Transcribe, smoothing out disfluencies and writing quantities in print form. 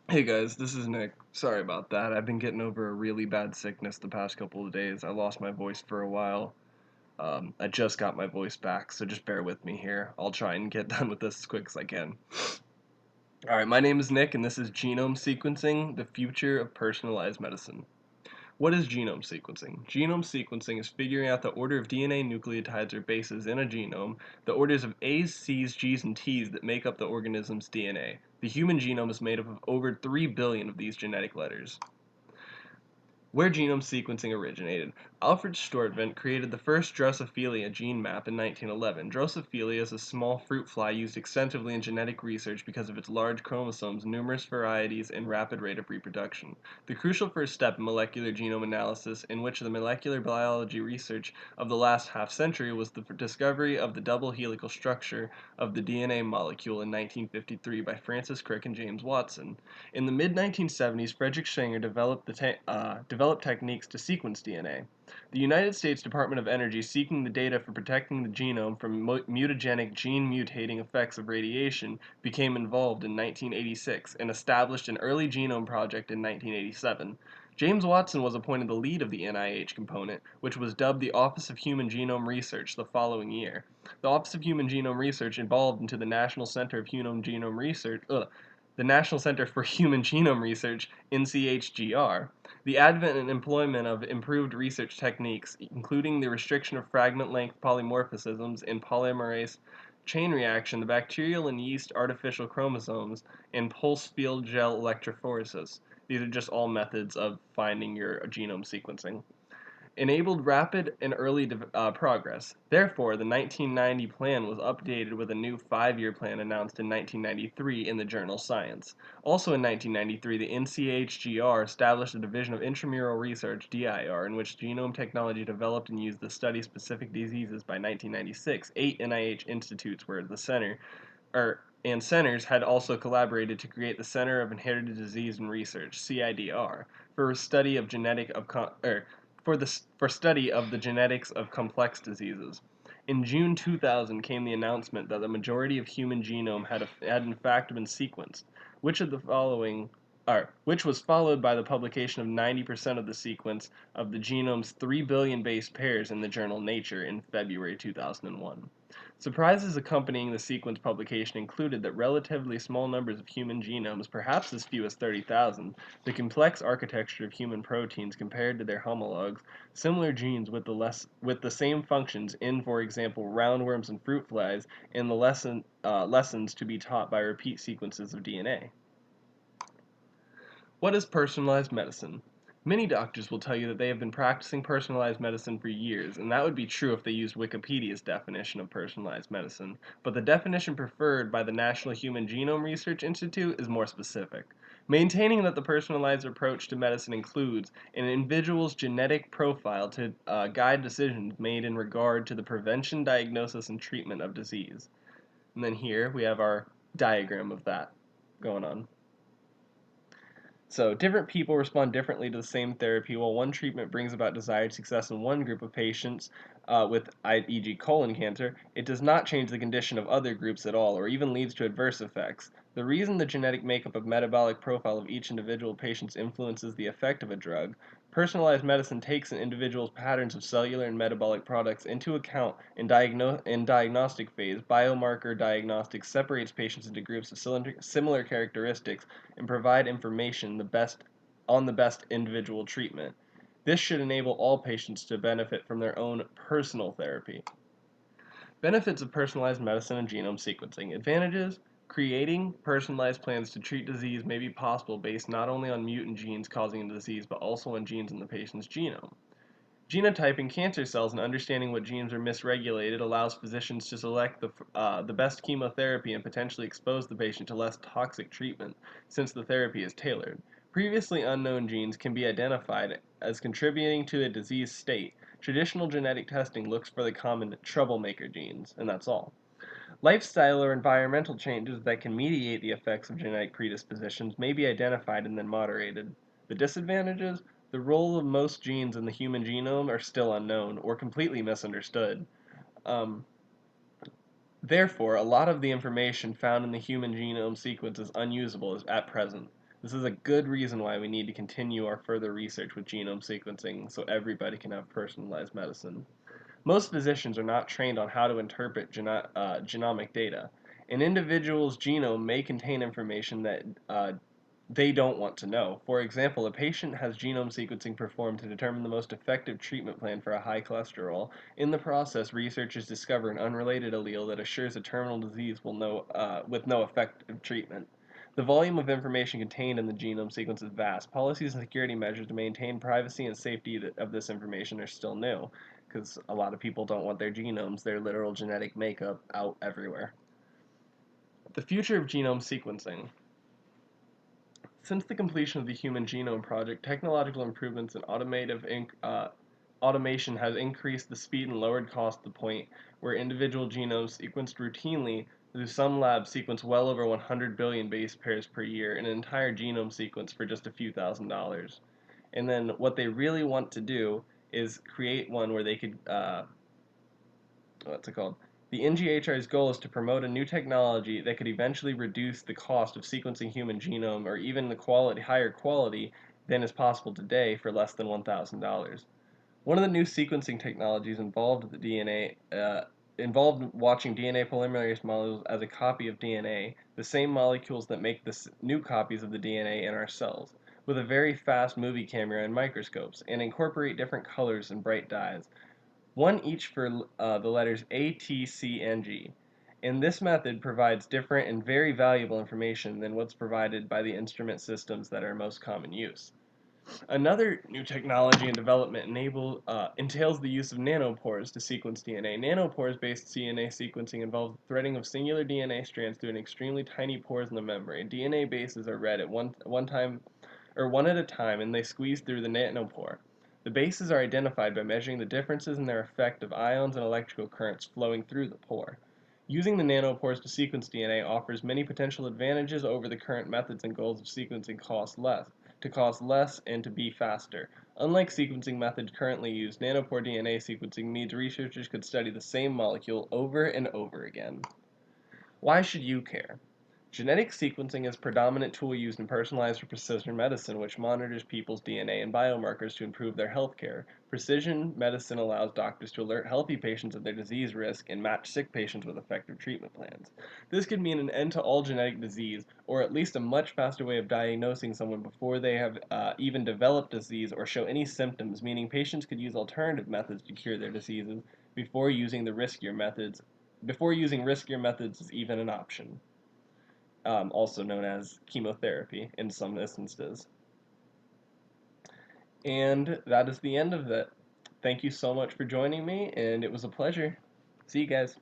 Hey guys, this is Nick. Sorry about that. I've been getting over a really bad sickness the past couple of days. I lost my voice for a while. I just got my voice back, so just bear with me here. I'll try and get done with this as quick as I can. Alright, my name is Nick, and this is Genome Sequencing, the future of personalized medicine. What is genome sequencing? Genome sequencing is figuring out the order of DNA nucleotides or bases in a genome, the orders of A's, C's, G's, and T's that make up the organism's DNA. The human genome is made up of over 3 billion of these genetic letters. Where genome sequencing originated. Alfred Sturtevant created the first Drosophila gene map in 1911. Drosophila is a small fruit fly used extensively in genetic research because of its large chromosomes, numerous varieties, and rapid rate of reproduction. The crucial first step in molecular genome analysis, in which the molecular biology research of the last half century was the discovery of the double helical structure of the DNA molecule in 1953 by Francis Crick and James Watson. In the mid-1970s, Frederick Sanger developed techniques to sequence DNA. The United States Department of Energy, seeking the data for protecting the genome from mutagenic gene-mutating effects of radiation, became involved in 1986 and established an early genome project in 1987. James Watson was appointed the lead of the NIH component, which was dubbed the Office of Human Genome Research the following year. The Office of Human Genome Research evolved into the National Center of Human Genome Research, the National Center for Human Genome Research, NCHGR. The advent and employment of improved research techniques, including the restriction of fragment length polymorphisms in polymerase chain reaction, the bacterial and yeast artificial chromosomes, and pulse field gel electrophoresis. These are just all methods of finding your genome sequencing enabled rapid and early progress. Therefore, the 1990 plan was updated with a new 5-year plan announced in 1993 in the journal Science. Also in 1993, the NCHGR established a Division of Intramural Research (DIR) in which genome technology developed and used to study specific diseases. By 1996, 8 NIH institutes were the center, and centers had also collaborated to create the Center of Inherited Disease and Research (CIDR) for study of for study of the genetics of complex diseases. In June 2000 came the announcement that the majority of human genome had in fact been sequenced, which of the following which was followed by the publication of 90% of the sequence of the genome's 3 billion base pairs in the journal Nature in February 2001. Surprises accompanying the sequence publication included that relatively small numbers of human genomes, perhaps as few as 30,000, the complex architecture of human proteins compared to their homologs, similar genes with the same functions in, for example, roundworms and fruit flies, and the lessons to be taught by repeat sequences of DNA. What is personalized medicine? Many doctors will tell you that they have been practicing personalized medicine for years, and that would be true if they used Wikipedia's definition of personalized medicine, but the definition preferred by the National Human Genome Research Institute is more specific, maintaining that the personalized approach to medicine includes an individual's genetic profile to guide decisions made in regard to the prevention, diagnosis, and treatment of disease. And then here we have our diagram of that going on. So, different people respond differently to the same therapy. While one treatment brings about desired success in one group of patients with e.g. colon cancer, it does not change the condition of other groups at all, or even leads to adverse effects. The reason the genetic makeup of metabolic profile of each individual patient influences the effect of a drug. Personalized medicine takes an individual's patterns of cellular and metabolic products into account in diagnostic phase. Biomarker diagnostics separates patients into groups of similar characteristics and provide information on the best individual treatment. This should enable all patients to benefit from their own personal therapy. Benefits of personalized medicine and genome sequencing. Advantages: creating personalized plans to treat disease may be possible based not only on mutant genes causing the disease but also on genes in the patient's genome. Genotyping cancer cells and understanding what genes are misregulated allows physicians to select the best chemotherapy and potentially expose the patient to less toxic treatment, since the therapy is tailored. Previously unknown genes can be identified as contributing to a disease state. Traditional genetic testing looks for the common troublemaker genes, and that's all. Lifestyle or environmental changes that can mediate the effects of genetic predispositions may be identified and then moderated. The disadvantages: the role of most genes in the human genome are still unknown or completely misunderstood. Um, Therefore, a lot of the information found in the human genome sequence is unusable at present. This is a good reason why we need to continue our further research with genome sequencing so everybody can have personalized medicine. Most physicians are not trained on how to interpret genomic data. An individual's genome may contain information that they don't want to know. For example, a patient has genome sequencing performed to determine the most effective treatment plan for a high cholesterol. In the process, researchers discover an unrelated allele that assures a terminal disease with no effective treatment. The volume of information contained in the genome sequence is vast. Policies and security measures to maintain privacy and safety of this information are still new, because a lot of people don't want their genomes, their literal genetic makeup, out everywhere. The future of genome sequencing. Since the completion of the Human Genome Project, technological improvements in automation has increased the speed and lowered cost to the point where individual genomes sequenced routinely, though some labs sequence well over 100 billion base pairs per year, an entire genome sequence for just a few $1,000s. And then what they really want to do is create one where they could what's it called? The NGHR's goal is to promote a new technology that could eventually reduce the cost of sequencing human genome or even the higher quality than is possible today for less than $1,000. One of the new sequencing technologies involved watching DNA polymerase molecules as a copy of DNA, the same molecules that make the new copies of the DNA in our cells, with a very fast movie camera and microscopes, and incorporate different colors and bright dyes, one each for the letters A, T, C, and G. And this method provides different and very valuable information than what's provided by the instrument systems that are most common use. Another new technology and development entails the use of nanopores to sequence DNA. Nanopores-based DNA sequencing involves the threading of singular DNA strands through an extremely tiny pores in the membrane. DNA bases are read at one at a time, and they squeeze through the nanopore. The bases are identified by measuring the differences in their effect of ions and electrical currents flowing through the pore. Using the nanopores to sequence DNA offers many potential advantages over the current methods and goals of sequencing cost less and to be faster. Unlike sequencing methods currently used, nanopore DNA sequencing means researchers could study the same molecule over and over again. Why should you care? Genetic sequencing is a predominant tool used in personalized or precision medicine, which monitors people's DNA and biomarkers to improve their health care. Precision medicine allows doctors to alert healthy patients of their disease risk and match sick patients with effective treatment plans. This could mean an end to all genetic disease, or at least a much faster way of diagnosing someone before they have even developed disease or show any symptoms, meaning patients could use alternative methods to cure their diseases before using riskier methods is even an option, also known as chemotherapy in some instances. And that is the end of it. Thank you so much for joining me, and it was a pleasure. See you guys.